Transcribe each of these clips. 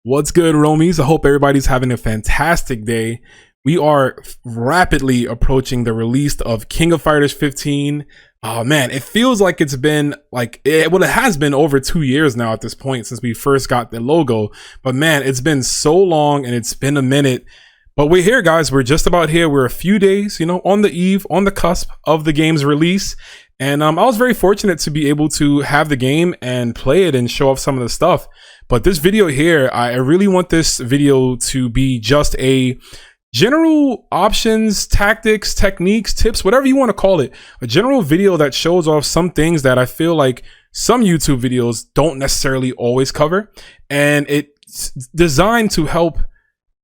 What's good, Romies? I hope everybody's having a fantastic day. We are rapidly approaching the release of King of Fighters 15. Oh man, it feels like it's been it has been over 2 years now at this point since we first got the logo. But man, it's been so long and it's been a minute. But we're here, guys. We're just about here. We're a few days, on the cusp of the game's release. And I was very fortunate to be able to have the game and play it and show off some of the stuff. But this video here, I really want this video to be just a general options, tactics, techniques, tips, whatever you want to call it. A general video that shows off some things that I feel like some YouTube videos don't necessarily always cover. And it's designed to help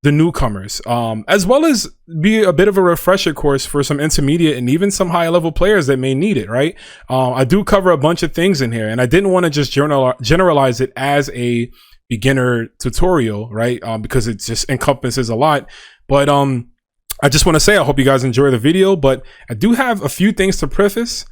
the newcomers, as well as be a bit of a refresher course for some intermediate and even some high level players that may need it, right? I do cover a bunch of things in here, and I didn't want to just generalize it as a beginner tutorial, right? Because it just encompasses a lot. But I just want to say, I hope you guys enjoy the video, but I do have a few things to preface,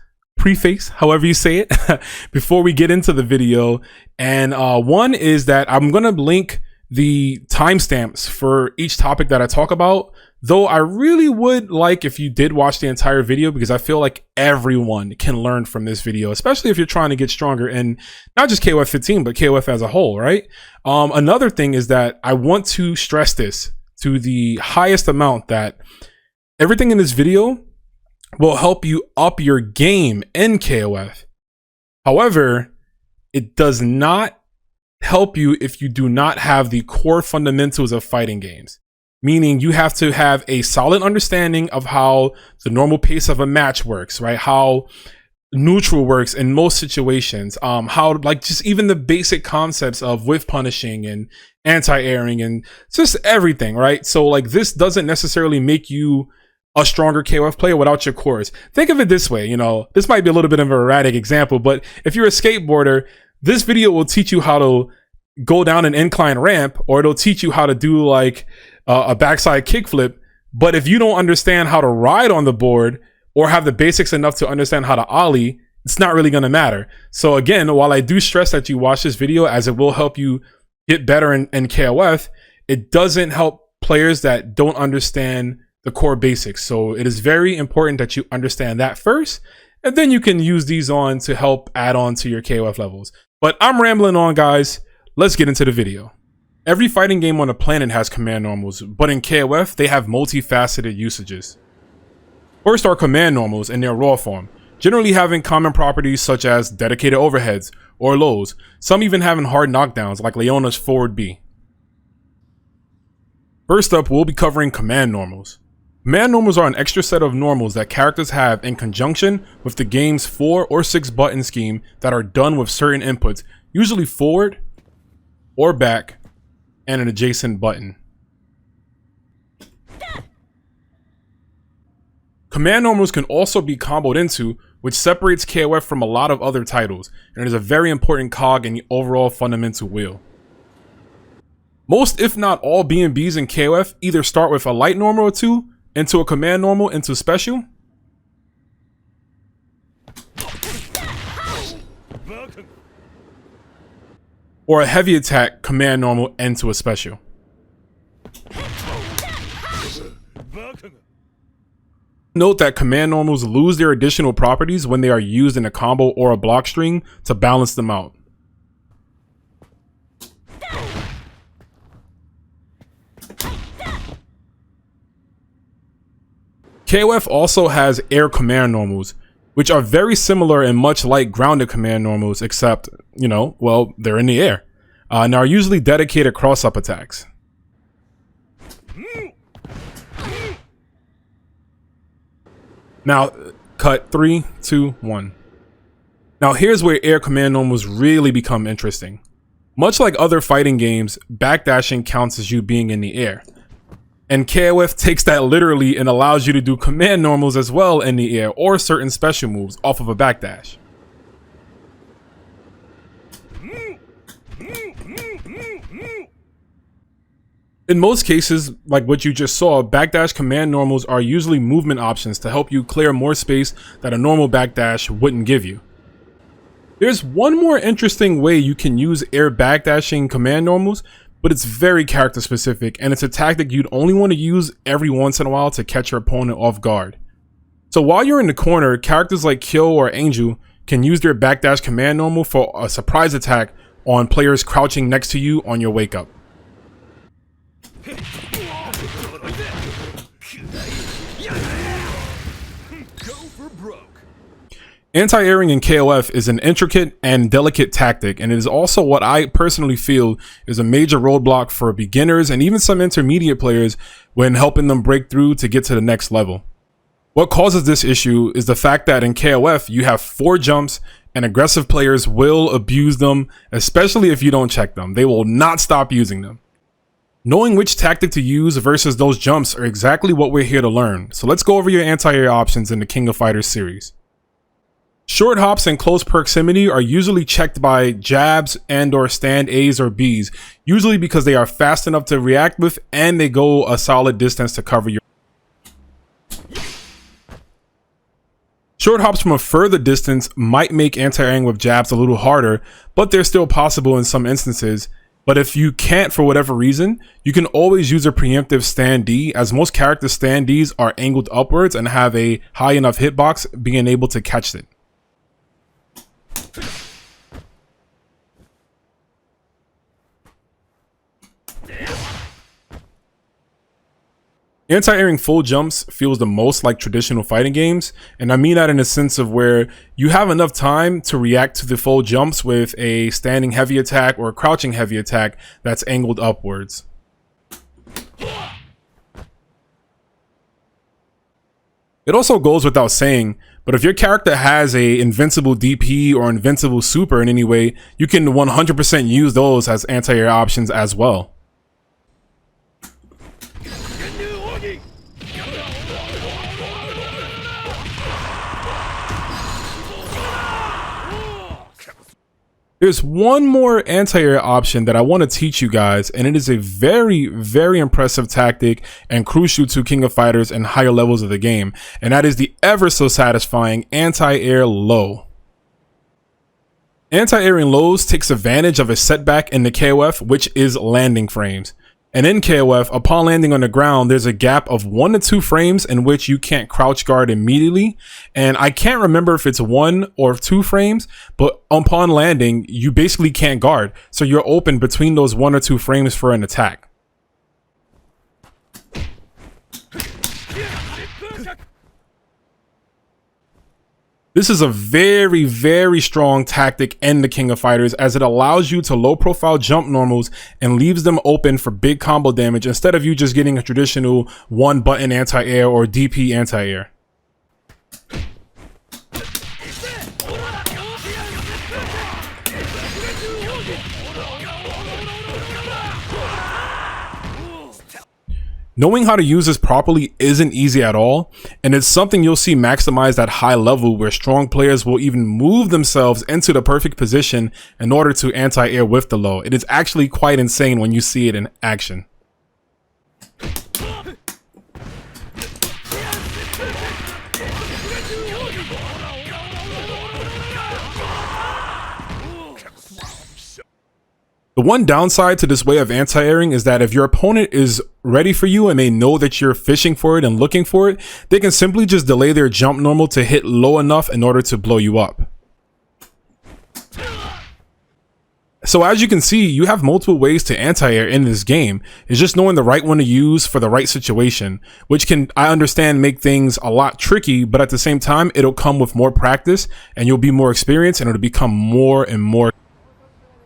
however you say it, before we get into the video. And one is that I'm going to link the timestamps for each topic that I talk about, though I really would like if you did watch the entire video, because I feel like everyone can learn from this video, especially if you're trying to get stronger in not just KOF 15, but KOF as a whole, right? Another thing is that I want to stress this to the highest amount, that everything in this video will help you up your game in KOF. However, it does not help you if you do not have the core fundamentals of fighting games, meaning you have to have a solid understanding of how the normal pace of a match works, right? How neutral works in most situations, how just even the basic concepts of whiff punishing and anti-airing and just everything, right? So this doesn't necessarily make you a stronger KOF player without your cores. Think of it this way, this might be a little bit of an erratic example, but if you're a skateboarder, this video will teach you how to go down an incline ramp, or it'll teach you how to do a backside kickflip. But if you don't understand how to ride on the board or have the basics enough to understand how to ollie, it's not really going to matter. So again, while I do stress that you watch this video, as it will help you get better in KOF, it doesn't help players that don't understand the core basics. So it is very important that you understand that first, and then you can use these on to help add on to your KOF levels. But I'm rambling on, guys. Let's get into the video. Every fighting game on the planet has command normals, but in KOF, they have multifaceted usages. First are command normals in their raw form, generally having common properties such as dedicated overheads or lows, some even having hard knockdowns like Leona's forward B. First up, we'll be covering command normals. Command normals are an extra set of normals that characters have in conjunction with the game's 4 or 6 button scheme that are done with certain inputs, usually forward or back and an adjacent button. Command normals can also be comboed into, which separates KOF from a lot of other titles, and it is a very important cog in the overall fundamental wheel. Most, if not all, B&Bs in KOF either start with a light normal or two, into a command normal, into special, or a heavy attack command normal into a special. Note that command normals lose their additional properties when they are used in a combo or a block string to balance them out. KOF also has air command normals, which are very similar and much like grounded command normals, except, well, they're in the air, and are usually dedicated cross-up attacks. Now, cut 3, 2, 1. Now here's where air command normals really become interesting. Much like other fighting games, backdashing counts as you being in the air. And KOF takes that literally and allows you to do command normals as well in the air, or certain special moves off of a backdash. In most cases, like what you just saw, backdash command normals are usually movement options to help you clear more space that a normal backdash wouldn't give you. There's one more interesting way you can use air backdashing command normals, but it's very character specific, and it's a tactic you'd only want to use every once in a while to catch your opponent off guard. So while you're in the corner, characters like Kill or Angel can use their backdash command normal for a surprise attack on players crouching next to you on your wake up. Anti-airing in KOF is an intricate and delicate tactic, and it is also what I personally feel is a major roadblock for beginners and even some intermediate players when helping them break through to get to the next level. What causes this issue is the fact that in KOF you have 4 jumps, and aggressive players will abuse them, especially if you don't check them. They will not stop using them. Knowing which tactic to use versus those jumps are exactly what we're here to learn. So let's go over your anti-air options in the King of Fighters series. Short hops and close proximity are usually checked by jabs and or stand A's or B's, usually because they are fast enough to react with and they go a solid distance to cover your. Short hops from a further distance might make anti-airing with jabs a little harder, but they're still possible in some instances. But if you can't for whatever reason, you can always use a preemptive stand D, as most characters' stand Ds are angled upwards and have a high enough hitbox being able to catch it. Anti-airing full jumps feels the most like traditional fighting games, and I mean that in a sense of where you have enough time to react to the full jumps with a standing heavy attack or a crouching heavy attack that's angled upwards. It also goes without saying, but if your character has a invincible DP or invincible super in any way, you can 100% use those as anti-air options as well. There's one more anti-air option that I want to teach you guys, and it is a very, very impressive tactic and crucial to King of Fighters and higher levels of the game, and that is the ever so satisfying anti-air low. Anti-airing lows takes advantage of a setback in the KOF, which is landing frames. And in KOF, upon landing on the ground, there's a gap of 1 to 2 frames in which you can't crouch guard immediately. And I can't remember if it's 1 or 2 frames, but upon landing, you basically can't guard. So you're open between those 1 or 2 frames for an attack. This is a very, very strong tactic in the King of Fighters, as it allows you to low profile jump normals and leaves them open for big combo damage instead of you just getting a traditional 1 button anti-air or DP anti-air. Knowing how to use this properly isn't easy at all, and it's something you'll see maximized at high level, where strong players will even move themselves into the perfect position in order to anti-air with the low. It is actually quite insane when you see it in action. The one downside to this way of anti-airing is that if your opponent is ready for you and they know that you're fishing for it and looking for it, they can simply just delay their jump normal to hit low enough in order to blow you up. So as you can see, you have multiple ways to anti-air in this game. It's just knowing the right one to use for the right situation, which can, I understand, make things a lot tricky, but at the same time, it'll come with more practice and you'll be more experienced and it'll become more and more.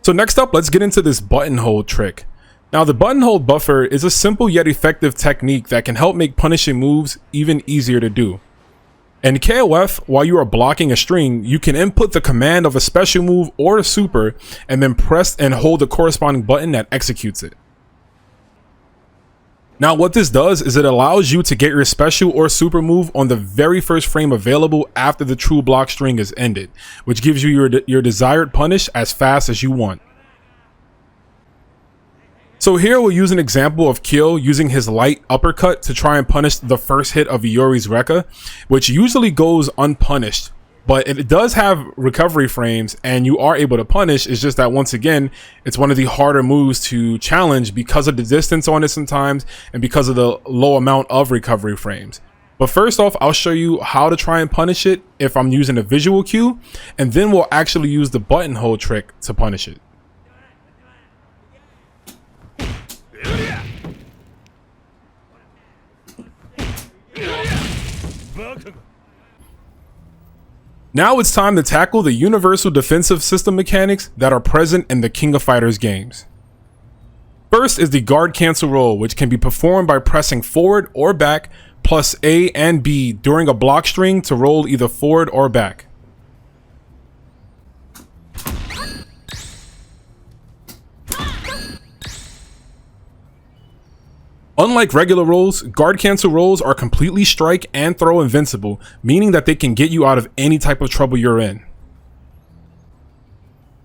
So next up, let's get into this button hold trick. Now, the button hold buffer is a simple yet effective technique that can help make punishing moves even easier to do. In KOF, while you are blocking a string, you can input the command of a special move or a super and then press and hold the corresponding button that executes it. Now, what this does is it allows you to get your special or super move on the very first frame available after the true block string is ended, which gives you your desired punish as fast as you want. So here we'll use an example of Kill using his light uppercut to try and punish the first hit of Iori's Rekka, which usually goes unpunished. but it does have recovery frames and you are able to punish. It's just that once again, it's one of the harder moves to challenge because of the distance on it sometimes and because of the low amount of recovery frames. But first off, I'll show you how to try and punish it if I'm using a visual cue, and then we'll actually use the button hold trick to punish it. Now it's time to tackle the universal defensive system mechanics that are present in the King of Fighters games. First is the guard cancel roll, which can be performed by pressing forward or back plus A and B during a block string to roll either forward or back. Unlike regular rolls, guard cancel rolls are completely strike and throw invincible, meaning that they can get you out of any type of trouble you're in.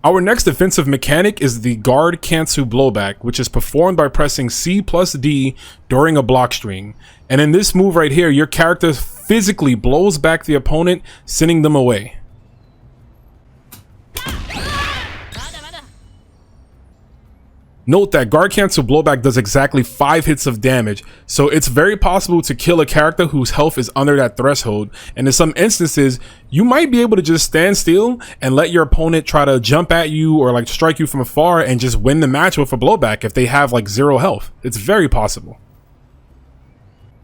Our next defensive mechanic is the guard cancel blowback, which is performed by pressing C plus D during a block string. And in this move right here, your character physically blows back the opponent, sending them away. Note that guard cancel blowback does exactly 5 hits of damage, so it's very possible to kill a character whose health is under that threshold, and in some instances, you might be able to just stand still and let your opponent try to jump at you or like strike you from afar and just win the match with a blowback if they have like 0 health. It's very possible.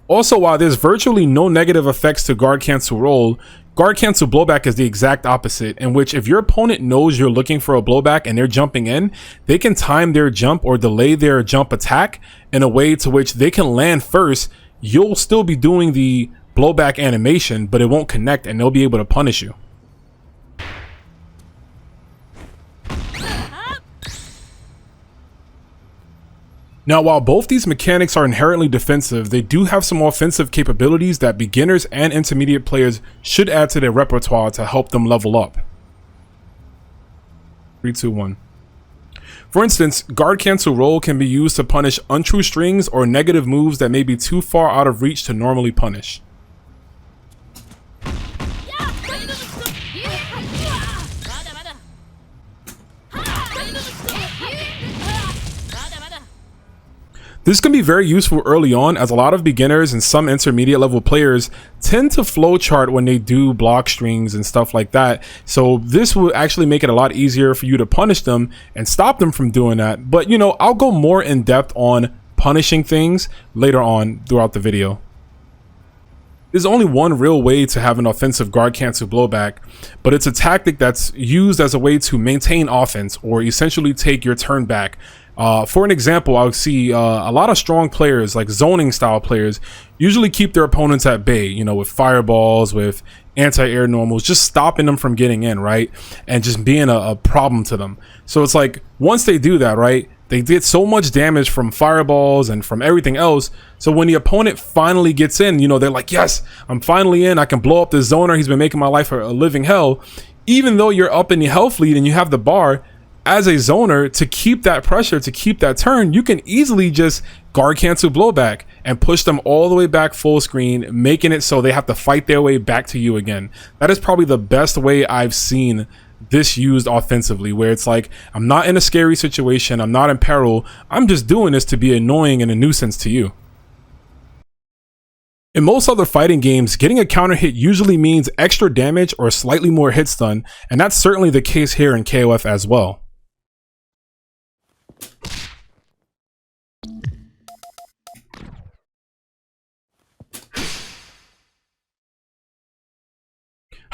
Also, while there's virtually no negative effects to guard cancel roll, guard cancel blowback is the exact opposite, in which if your opponent knows you're looking for a blowback and they're jumping in, they can time their jump or delay their jump attack in a way to which they can land first. You'll still be doing the blowback animation, but it won't connect and they'll be able to punish you. Now, while both these mechanics are inherently defensive, they do have some offensive capabilities that beginners and intermediate players should add to their repertoire to help them level up. 3, 2, 1. For instance, guard cancel roll can be used to punish untrue strings or negative moves that may be too far out of reach to normally punish. This can be very useful early on, as a lot of beginners and some intermediate level players tend to flowchart when they do block strings and stuff like that. So this will actually make it a lot easier for you to punish them and stop them from doing that. But you know, I'll go more in depth on punishing things later on throughout the video. There's only one real way to have an offensive guard cancel blowback, but it's a tactic that's used as a way to maintain offense or essentially take your turn back. For an example, I would see a lot of strong players, like zoning style players, usually keep their opponents at bay, you know, with fireballs, with anti-air normals, just stopping them from getting in, right? And just being a problem to them. So it's like, once they do that, right, they get so much damage from fireballs and from everything else. So when the opponent finally gets in, you know, they're like, yes, I'm finally in. I can blow up this zoner. He's been making my life a living hell. Even though you're up in the health lead and you have the bar, as a zoner, to keep that pressure, to keep that turn, you can easily just guard cancel blowback and push them all the way back full screen, making it so they have to fight their way back to you again. That is probably the best way I've seen this used offensively, where it's like, I'm not in a scary situation, I'm not in peril, I'm just doing this to be annoying and a nuisance to you. In most other fighting games, getting a counter hit usually means extra damage or slightly more hit stun, and that's certainly the case here in KOF as well.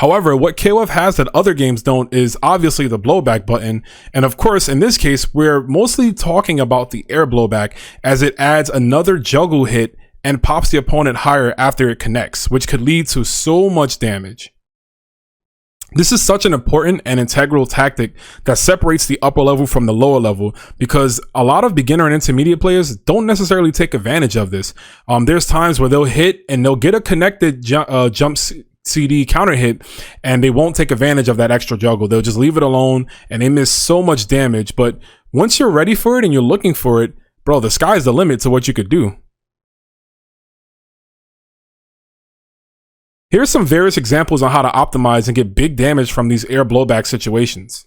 However, what KOF has that other games don't is obviously the blowback button, and of course in this case we're mostly talking about the air blowback, as it adds another juggle hit and pops the opponent higher after it connects, which could lead to so much damage. This is such an important and integral tactic that separates the upper level from the lower level, because a lot of beginner and intermediate players don't necessarily take advantage of this. There's times where they'll hit and they'll get a connected jump CD counter hit and they won't take advantage of that extra juggle. They'll just leave it alone and they miss so much damage. But once you're ready for it and you're looking for it, bro, the sky's the limit to what you could do. Here's some various examples on how to optimize and get big damage from these air blowback situations.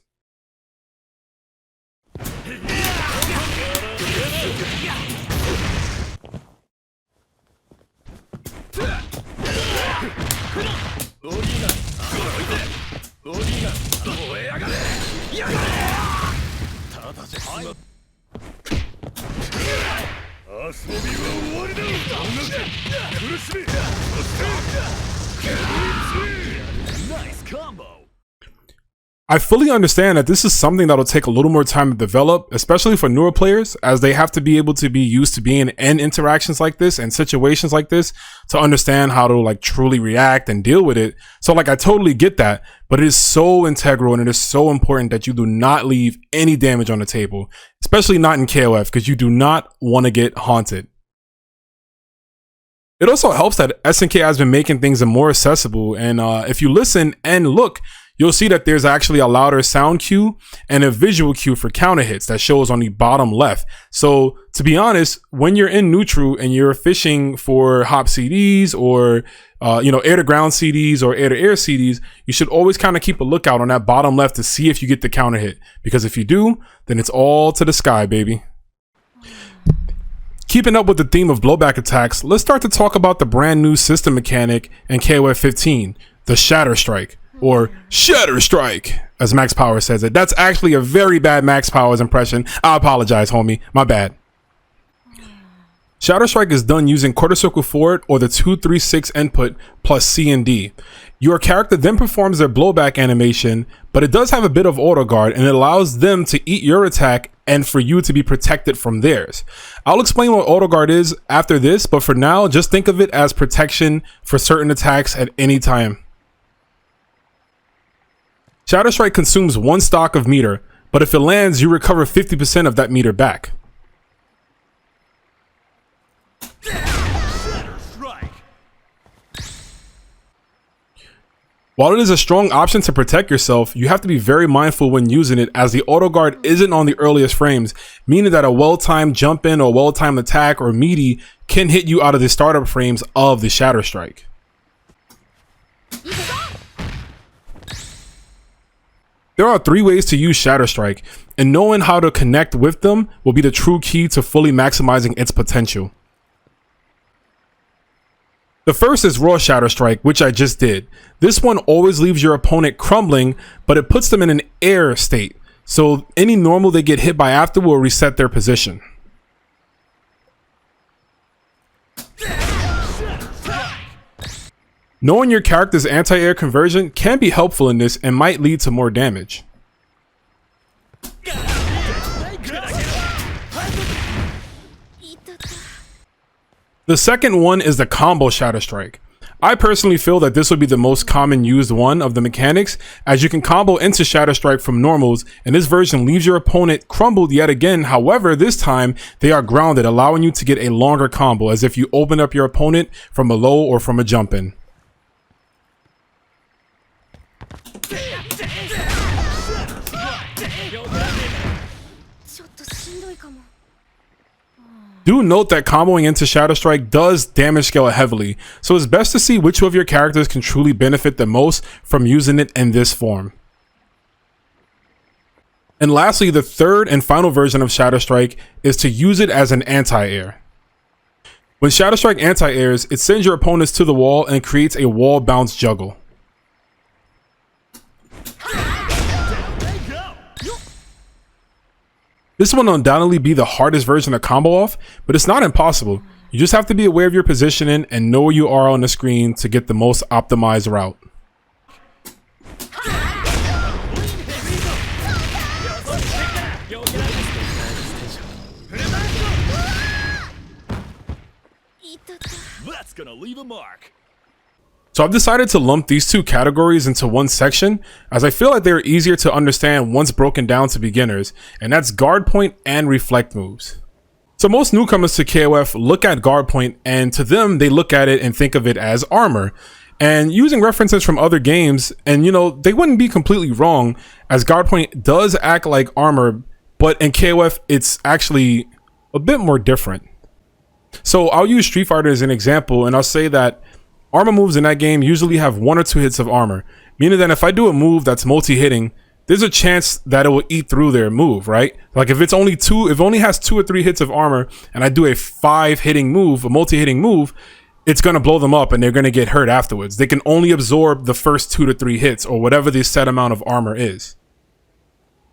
Nice combo. I fully understand that this is something that'll take a little more time to develop, especially for newer players, as they have to be able to be used to being in interactions like this and situations like this to understand how to like truly react and deal with it. So like I totally get that, but it is so integral and it is so important that you do not leave any damage on the table, especially not in KOF, because you do not want to get haunted. It also helps that SNK has been making things more accessible, and if you listen and look, you'll see that there's actually a louder sound cue and a visual cue for counter hits that shows on the bottom left. So to be honest, when you're in neutral and you're fishing for hop CDs or air to ground CDs or air to air CDs, you should always kind of keep a lookout on that bottom left to see if you get the counter hit, because if you do, then it's all to the sky, baby. Keeping up with the theme of blowback attacks, let's start to talk about the brand new system mechanic in KOF 15, the Shatter Strike, or Shatter Strike, as Max Power says it. That's actually a very bad Max Powers impression. I apologize, homie. My bad. Shatter Strike is done using quarter circle forward or the 2-3-6 input plus C and D. Your character then performs their blowback animation, but it does have a bit of auto guard and it allows them to eat your attack and for you to be protected from theirs. I'll explain what auto guard is after this, but for now, just think of it as protection for certain attacks at any time. Shatter Strike consumes 1 stock of meter, but if it lands, you recover 50% of that meter back. While it is a strong option to protect yourself, you have to be very mindful when using it, as the auto guard isn't on the earliest frames, meaning that a well-timed jump in or well-timed attack or meaty can hit you out of the startup frames of the Shatter Strike. There are 3 ways to use Shatter Strike, and knowing how to connect with them will be the true key to fully maximizing its potential. The first is Raw Shatter Strike, which I just did. This one always leaves your opponent crumbling, but it puts them in an air state, so any normal they get hit by after will reset their position. Knowing your character's anti-air conversion can be helpful in this and might lead to more damage. The second one is the Combo Shatter Strike. I personally feel that this would be the most common used one of the mechanics, as you can combo into Shatter Strike from normals, and this version leaves your opponent crumbled yet again. However, this time they are grounded, allowing you to get a longer combo, as if you open up your opponent from a low or from a jump in. Do note that comboing into Shatter Strike does damage scale heavily, so it's best to see which of your characters can truly benefit the most from using it in this form. And lastly, the third and final version of Shatter Strike is to use it as an anti-air. When Shatter Strike anti-airs, it sends your opponents to the wall and creates a wall bounce juggle. This will undoubtedly be the hardest version to combo off, but it's not impossible. You just have to be aware of your positioning and know where you are on the screen to get the most optimized route. That's gonna leave a mark. So I've decided to lump these 2 categories into one section, as I feel like they're easier to understand once broken down to beginners, and that's guard point and reflect moves. So most newcomers to KOF look at guard point, and to them they look at it and think of it as armor. And using references from other games, and they wouldn't be completely wrong, as guard point does act like armor, but in KOF it's actually a bit more different. So I'll use Street Fighter as an example, and I'll say that Armor moves in that game usually have 1 or 2 hits of armor, meaning that if I do a move that's multi-hitting, there's a chance that it will eat through their move, right? Like if it only has 2 or 3 hits of armor and I do a 5-hitting move, a multi-hitting move, it's going to blow them up and they're going to get hurt afterwards. They can only absorb the first 2 to 3 hits or whatever the set amount of armor is.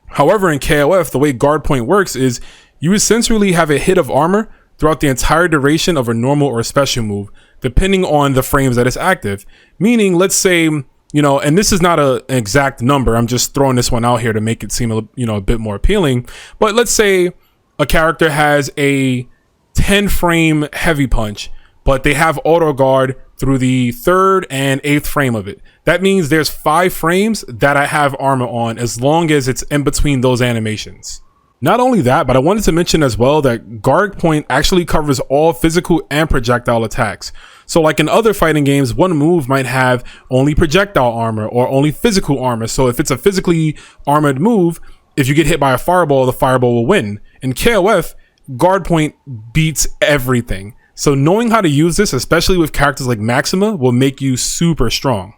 However, in KOF, the way guard point works is you essentially have a hit of armor throughout the entire duration of a normal or special move, depending on the frames that it's active. Meaning, let's say, you know, and this is not an exact number, I'm just throwing this one out here to make it seem a bit more appealing. But let's say a character has a 10 frame heavy punch, but they have auto guard through the 3rd and 8th frame of it. That means there's 5 frames that I have armor on as long as it's in between those animations. Not only that, but I wanted to mention as well that guard point actually covers all physical and projectile attacks. So like in other fighting games, one move might have only projectile armor or only physical armor. So if it's a physically armored move, if you get hit by a fireball, the fireball will win. In KOF, guard point beats everything. So knowing how to use this, especially with characters like Maxima, will make you super strong.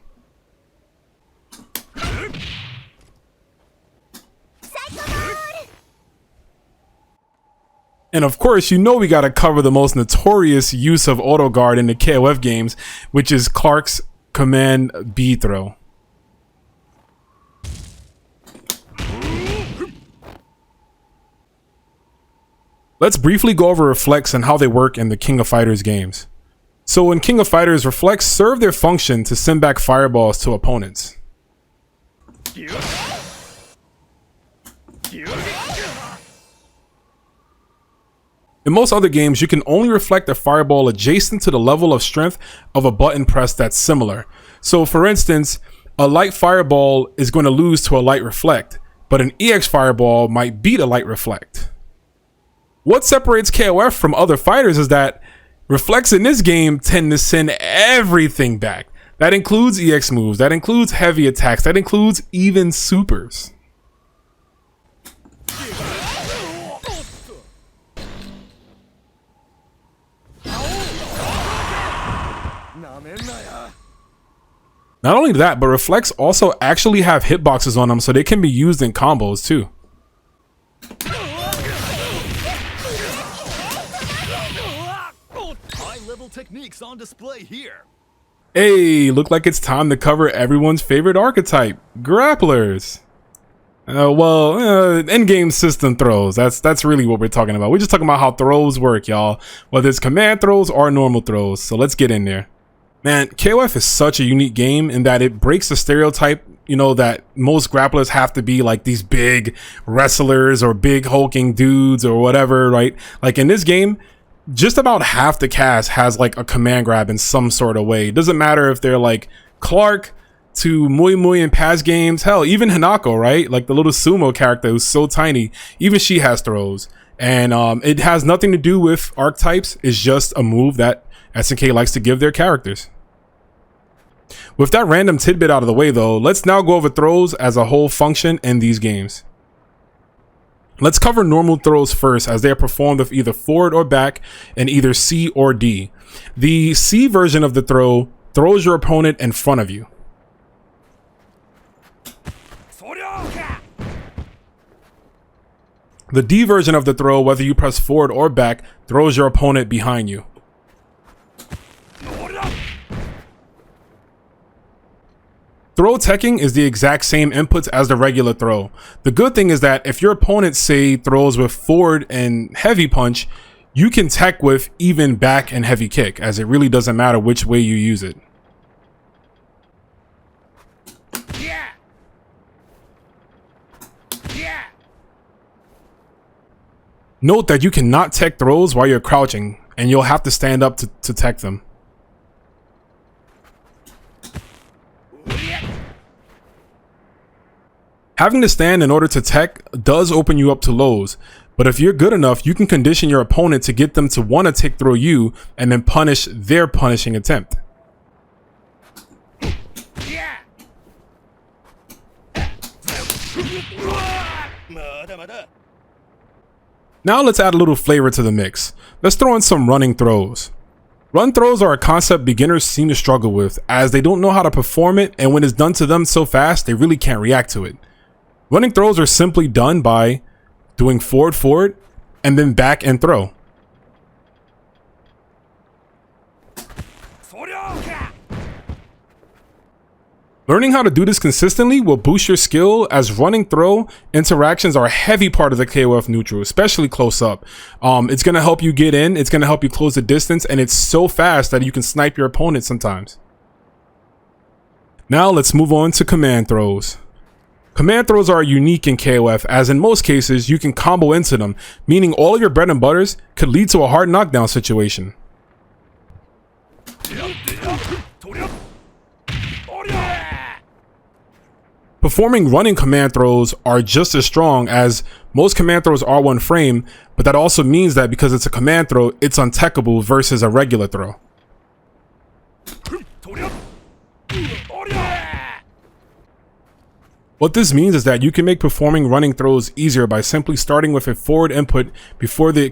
And of course, you know we gotta cover the most notorious use of auto guard in the KOF games, which is Clark's command B throw. Let's briefly go over reflects and how they work in the King of Fighters games. So in King of Fighters, reflects serve their function to send back fireballs to opponents. In most other games, you can only reflect a fireball adjacent to the level of strength of a button press that's similar. So for instance, a light fireball is going to lose to a light reflect, but an EX fireball might beat a light reflect. What separates KOF from other fighters is that reflects in this game tend to send everything back. That includes EX moves, that includes heavy attacks, that includes even supers. Not only that, but reflects also actually have hitboxes on them, so they can be used in combos too. High-level techniques on display here. Hey, look like it's time to cover everyone's favorite archetype, grapplers. Endgame system throws. That's really what we're talking about. We're just talking about how throws work, y'all. Whether it's command throws or normal throws. So let's get in there. Man, KOF is such a unique game in that it breaks the stereotype, you know, that most grapplers have to be like these big wrestlers or big hulking dudes or whatever, right? Like in this game, just about half the cast has like a command grab in some sort of way. It doesn't matter if they're like Clark to Mui Mui in past games. Hell, even Hanako, right? Like the little sumo character who's so tiny, even she has throws. And it has nothing to do with archetypes. It's just a move that SNK likes to give their characters. With that random tidbit out of the way though, let's now go over throws as a whole function in these games. Let's cover normal throws first, as they are performed with either forward or back in either C or D. The C version of the throw throws your opponent in front of you. The D version of the throw, whether you press forward or back, throws your opponent behind you. Throw teching is the exact same inputs as the regular throw. The good thing is that if your opponent, say, throws with forward and heavy punch, you can tech with even back and heavy kick, as it really doesn't matter which way you use it. Note that you cannot tech throws while you're crouching, and you'll have to stand up to tech them. Having to stand in order to tech does open you up to lows, but if you're good enough, you can condition your opponent to get them to want to tick throw you and then punish their punishing attempt. Now let's add a little flavor to the mix. Let's throw in some running throws. Run throws are a concept beginners seem to struggle with, as they don't know how to perform it, and when it's done to them so fast, they really can't react to it. Running throws are simply done by doing forward, and then back and throw. Learning how to do this consistently will boost your skill, as running throw interactions are a heavy part of the KOF neutral, especially close up. It's going to help you get in, it's going to help you close the distance, and it's so fast that you can snipe your opponent sometimes. Now let's move on to command throws. Command throws are unique in KOF, as in most cases you can combo into them, meaning all of your bread and butters could lead to a hard knockdown situation. Performing running command throws are just as strong, as most command throws are one frame, but that also means that because it's a command throw, it's untechable versus a regular throw. What this means is that you can make performing running throws easier by simply starting with a forward input before the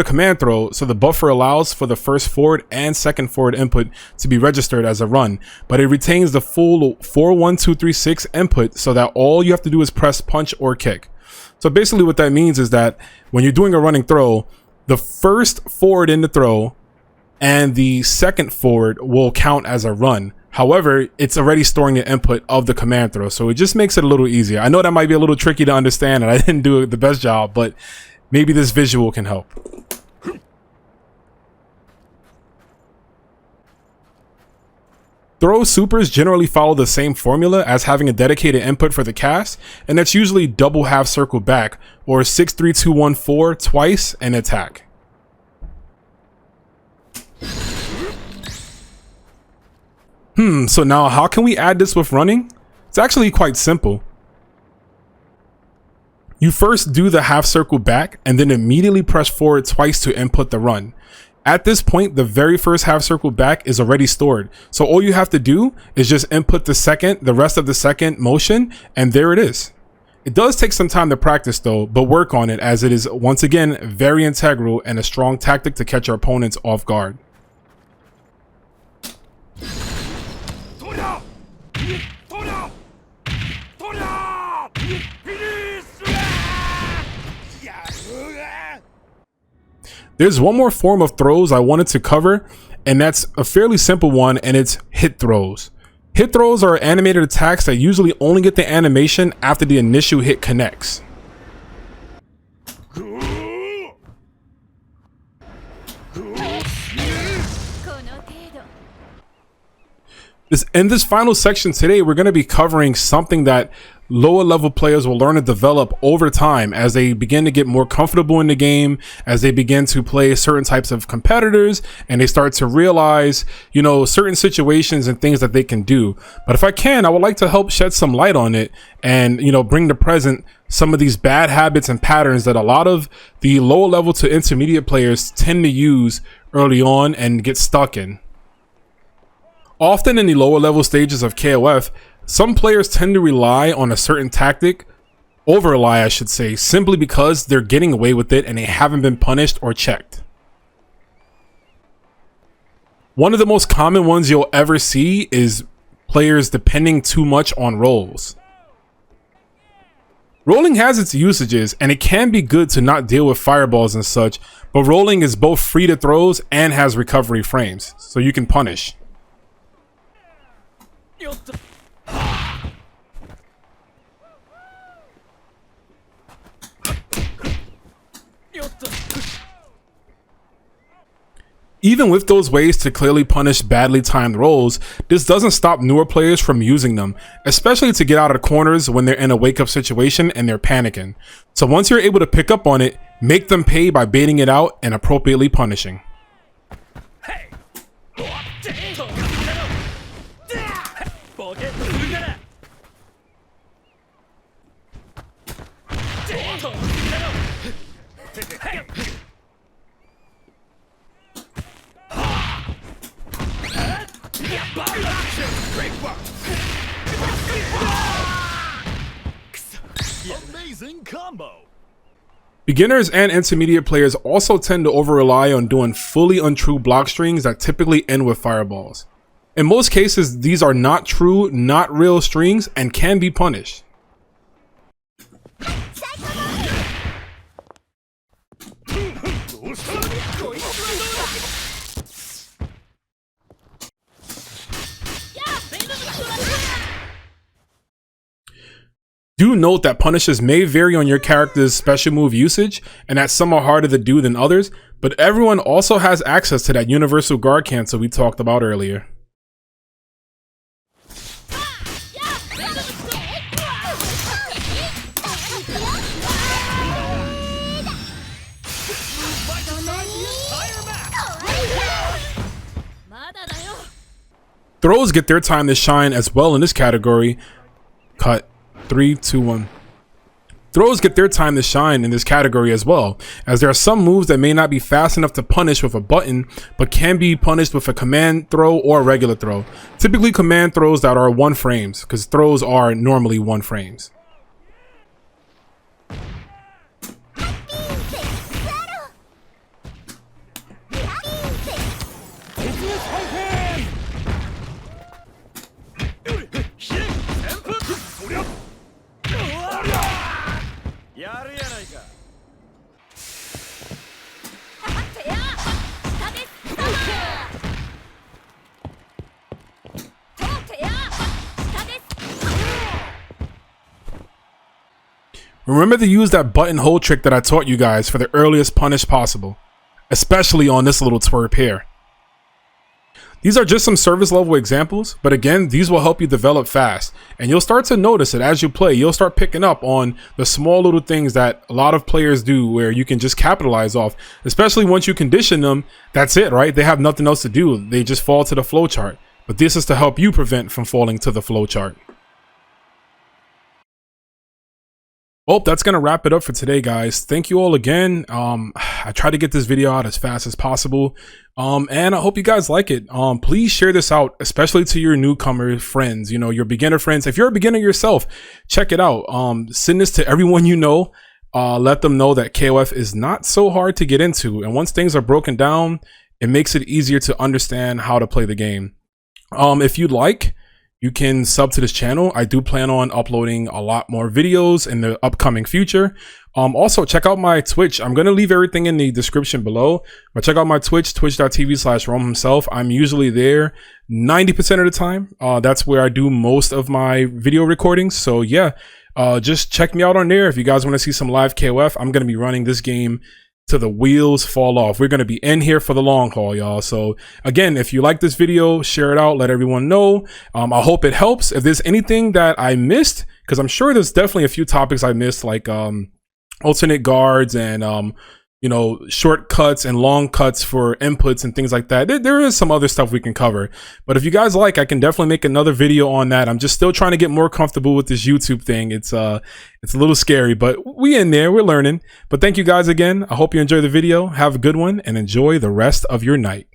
command throw, so the buffer allows for the first forward and second forward input to be registered as a run, but it retains the full 4, 1, 2, 3, 6 input, so that all you have to do is press punch or kick. So basically what that means is that when you're doing a running throw, the first forward in the throw and the second forward will count as a run. However, it's already storing the input of the command throw, so it just makes it a little easier. I know that might be a little tricky to understand, and I didn't do the best job, but maybe this visual can help. Throw supers generally follow the same formula as having a dedicated input for the cast, and that's usually double half circle back, or 6, 3, 2, 1, 4 twice and attack. So now how can we add this with running? It's actually quite simple. You first do the half circle back and then immediately press forward twice to input the run. At this point, the very first half circle back is already stored. So all you have to do is just input the rest of the second motion, and there it is. It does take some time to practice though, but work on it, as it is once again very integral and a strong tactic to catch your opponents off guard. There's one more form of throws I wanted to cover, and that's a fairly simple one, and it's hit throws. Hit throws are animated attacks that usually only get the animation after the initial hit connects. In this final section today, we're going to be covering something that lower level players will learn to develop over time as they begin to get more comfortable in the game, as they begin to play certain types of competitors, and they start to realize, you know, certain situations and things that they can do. But if I can, I would like to help shed some light on it and, you know, bring to present some of these bad habits and patterns that a lot of the lower level to intermediate players tend to use early on and get stuck in. Often in the lower level stages of KOF, some players tend to rely on a certain tactic, over-rely I should say, simply because they're getting away with it and they haven't been punished or checked. One of the most common ones you'll ever see is players depending too much on rolls. Rolling has its usages, and it can be good to not deal with fireballs and such, but rolling is both free to throws and has recovery frames, so you can punish. Even with those ways to clearly punish badly timed rolls, this doesn't stop newer players from using them, especially to get out of corners when they're in a wake-up situation and they're panicking. So once you're able to pick up on it, make them pay by baiting it out and appropriately punishing. Amazing combo. Beginners and intermediate players also tend to over-rely on doing fully untrue block strings that typically end with fireballs. In most cases, these are not true, not real strings and can be punished. Do note that punishes may vary on your character's special move usage, and that some are harder to do than others, but everyone also has access to that universal guard cancel we talked about earlier. Throws get their time to shine as well in this category. Cut. 3, 2, 1. Throws get their time to shine in this category as well, as there are some moves that may not be fast enough to punish with a button, but can be punished with a command throw or a regular throw. Typically command throws that are 1 frames, because throws are normally 1 frames. Remember to use that button hold trick that I taught you guys for the earliest punish possible, especially on this little twerp here. These are just some service level examples, but again, these will help you develop fast, and you'll start to notice it as you play. You'll start picking up on the small little things that a lot of players do where you can just capitalize off, especially once you condition them. That's it, right? They have nothing else to do. They just fall to the flowchart, but this is to help you prevent from falling to the flowchart. Well, that's going to wrap it up for today, guys. Thank you all again. I tried to get this video out as fast as possible. And I hope you guys like it. Please share this out, especially to your newcomer friends, you know, your beginner friends. If you're a beginner yourself, check it out. Send this to everyone you know. Let them know that KOF is not so hard to get into. And once things are broken down, it makes it easier to understand how to play the game. If you'd like, you can sub to this channel. I do plan on uploading a lot more videos in the upcoming future. Also, check out my Twitch. I'm going to leave everything in the description below. But check out my Twitch, twitch.tv/Rome himself. I'm usually there 90% of the time. That's where I do most of my video recordings. So yeah, just check me out on there. If you guys want to see some live KOF, I'm going to be running this game to the wheels fall off. We're going to be in here for the long haul, y'all. So again, if you like this video, share it out, let everyone know. I hope it helps. If there's anything that I missed, because I'm sure there's definitely a few topics I missed, like alternate guards and you know, shortcuts and long cuts for inputs and things like that. There is some other stuff we can cover, but if you guys like, I can definitely make another video on that. I'm just still trying to get more comfortable with this YouTube thing. It's a little scary, but we in there, we're learning. But thank you guys again. I hope you enjoy the video. Have a good one and enjoy the rest of your night.